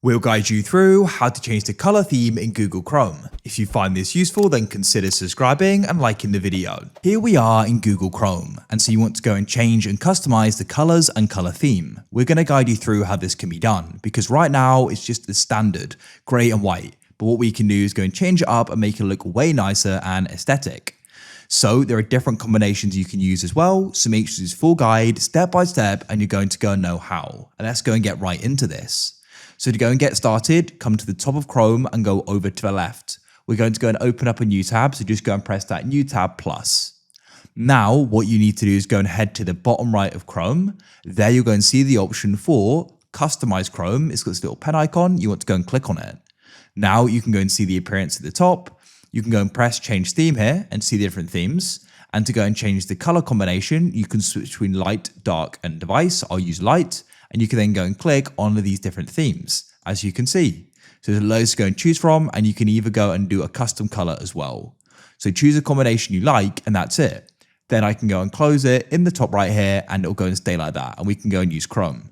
We'll guide you through how to change the color theme in Google Chrome. If you find this useful, then consider subscribing and liking the video. Here we are in Google Chrome, and so you want to go and change and customize the colors and color theme. We're going to guide you through how this can be done, because right now it's just the standard gray and white. But what we can do is go and change it up and make it look way nicer and aesthetic. So there are different combinations you can use as well, so make sure this full guide step by step and you're going to go and know how. And let's go and get right into this. So to go and get started, come to the top of Chrome and go over to the left. We're going to go and open up a new tab, so just go and press that new tab plus. Now what you need to do is go and head to the bottom right of Chrome. There you're going to see the option for Customize Chrome. It's got this little pen icon. You want to go and click on it. Now you can go and see the appearance at the top. You can go and press change theme here and see the different themes. And to go and change the color combination, you can switch between light, dark, and device. I'll use light. And you can then go and click on these different themes, as you can see. So there's loads to go and choose from, and you can either go and do a custom color as well. So choose a combination you like, and that's it. Then I can go and close it in the top right here, and it'll go and stay like that, and we can go and use Chrome.